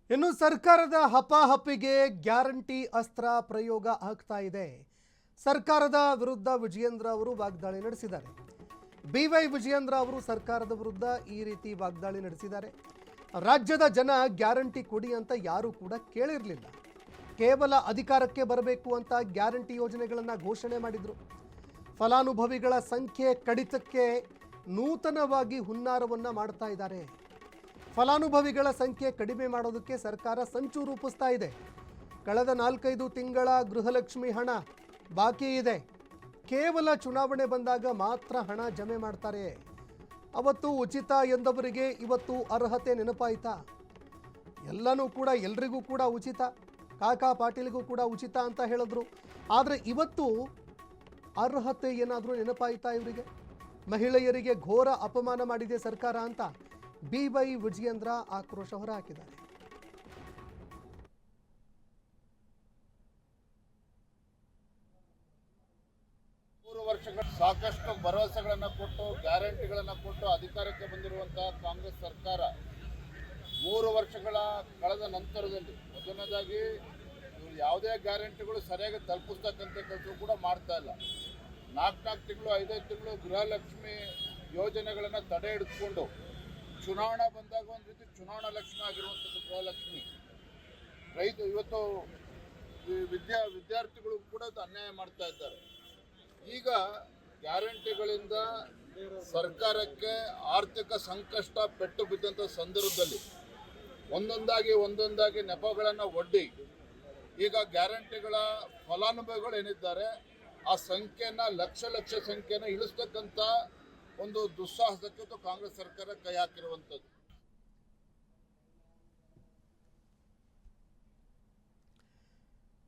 ಇನ್ನು ಸರ್ಕಾರದ ಹಪಾಹಪಿಗೆ ಗ್ಯಾರಂಟಿ ಅಸ್ತ್ರ ಪ್ರಯೋಗ ಆಗ್ತಾ ಇದೆ. ಸರ್ಕಾರದ ವಿರುದ್ಧ ವಿಜಯೇಂದ್ರ ಅವರು ವಾಗ್ದಾಳಿ ನಡೆಸಿದ್ದಾರೆ. ಬಿವೈ ವಿಜಯೇಂದ್ರ ಅವರು ಸರ್ಕಾರದ ವಿರುದ್ಧ ಈ ರೀತಿ ವಾಗ್ದಾಳಿ ನಡೆಸಿದ್ದಾರೆ. ರಾಜ್ಯದ ಜನ ಗ್ಯಾರಂಟಿ ಕೊಡಿ ಅಂತ ಯಾರು ಕೂಡ ಕೇಳಿರಲಿಲ್ಲ. ಕೇವಲ ಅಧಿಕಾರಕ್ಕೆ ಬರಬೇಕು ಅಂತ ಗ್ಯಾರಂಟಿ ಯೋಜನೆಗಳನ್ನು ಘೋಷಣೆ ಮಾಡಿದ್ರು. ಫಲಾನುಭವಿಗಳ ಸಂಖ್ಯೆ ಕಡಿತಕ್ಕೆ ನೂತನವಾಗಿ ಹುನ್ನಾರವನ್ನ ಮಾಡ್ತಾ ಇದ್ದಾರೆ. ಫಲಾನುಭವಿಗಳ ಸಂಖ್ಯೆ ಕಡಿಮೆ ಮಾಡೋದಕ್ಕೆ ಸರ್ಕಾರ ಸಂಚು ರೂಪಿಸ್ತಾ ಇದೆ. ಕಳೆದ 4-5 ತಿಂಗಳ ಗೃಹಲಕ್ಷ್ಮಿ ಹಣ ಬಾಕಿ ಇದೆ. ಕೇವಲ ಚುನಾವಣೆ ಬಂದಾಗ ಮಾತ್ರ ಹಣ ಜಮೆ ಮಾಡ್ತಾರೆ. ಅವತ್ತು ಉಚಿತ ಎಂದವರಿಗೆ ಇವತ್ತು ಅರ್ಹತೆ ನೆನಪಾಯಿತಾ? ಎಲ್ಲನೂ ಕೂಡ ಎಲ್ರಿಗೂ ಕೂಡ ಉಚಿತ, ಕಾಕಾ ಪಾಟೀಲ್ಗೂ ಕೂಡ ಉಚಿತ ಅಂತ ಹೇಳಿದ್ರು. ಆದರೆ ಇವತ್ತು ಅರ್ಹತೆ ಏನಾದರೂ ನೆನಪಾಯಿತಾ ಇವರಿಗೆ? ಮಹಿಳೆಯರಿಗೆ ಘೋರ ಅಪಮಾನ ಮಾಡಿದೆ ಸರ್ಕಾರ ಅಂತ ಬಿವೈ ವಿಜಯೇಂದ್ರ ಆಕ್ರೋಶ ಹೊರಹಾಕಿದ್ದಾರೆ. ವರ್ಷಗಳ ಸಾಕಷ್ಟು ಭರವಸೆಗಳನ್ನು ಕೊಟ್ಟು ಗ್ಯಾರಂಟಿಗಳನ್ನು ಕೊಟ್ಟು ಅಧಿಕಾರಕ್ಕೆ ಬಂದಿರುವಂತಹ ಕಾಂಗ್ರೆಸ್ ಸರ್ಕಾರ 3 ವರ್ಷಗಳ ಕಳೆದ ನಂತರದಲ್ಲಿ ಮೊದಲನೇದಾಗಿ ಇವರು ಯಾವುದೇ ಗ್ಯಾರಂಟಿಗಳು ಸರಿಯಾಗಿ ತಲುಪಿಸ್ತಕ್ಕಂಥ ಕೆಲಸ ಕೂಡ ಮಾಡ್ತಾ ಇಲ್ಲ. 4 ತಿಂಗಳು 5 ತಿಂಗಳು ಗೃಹಲಕ್ಷ್ಮಿ ಯೋಜನೆಗಳನ್ನು ತಡೆ ಹಿಡಿದುಕೊಂಡು ಚುನಾವಣೆ ಬಂದಾಗ ಒಂದು ರೀತಿ ಚುನಾವಣಾ ಲಕ್ಷ್ಮಿ ಆಗಿರುವಂಥದ್ದು ಗೃಹಲಕ್ಷ್ಮಿ. ಇವತ್ತು ವಿದ್ಯಾರ್ಥಿಗಳು ಕೂಡ ಅನ್ಯಾಯ ಮಾಡ್ತಾ ಇದ್ದಾರೆ. ಈಗ ಗ್ಯಾರಂಟಿಗಳಿಂದ ಸರ್ಕಾರಕ್ಕೆ ಆರ್ಥಿಕ ಸಂಕಷ್ಟ ಪೆಟ್ಟು ಬಿದ್ದಂಥ ಸಂದರ್ಭದಲ್ಲಿ ಒಂದೊಂದಾಗಿ ನೆಪಗಳನ್ನು ಒಡ್ಡಿ ಈಗ ಗ್ಯಾರಂಟಿಗಳ ಫಲಾನುಭವಿಗಳು ಏನಿದ್ದಾರೆ ಆ ಸಂಖ್ಯೆನ ಲಕ್ಷ ಸಂಖ್ಯೆನ ಇಳಿಸ್ತಕ್ಕಂಥ ಒಂದು ದುಸ್ಸಾಹಸಕ್ಕೆ ಕಾಂಗ್ರೆಸ್ ಸರ್ಕಾರ ಕೈ ಹಾಕಿರುವಂಥದ್ದು.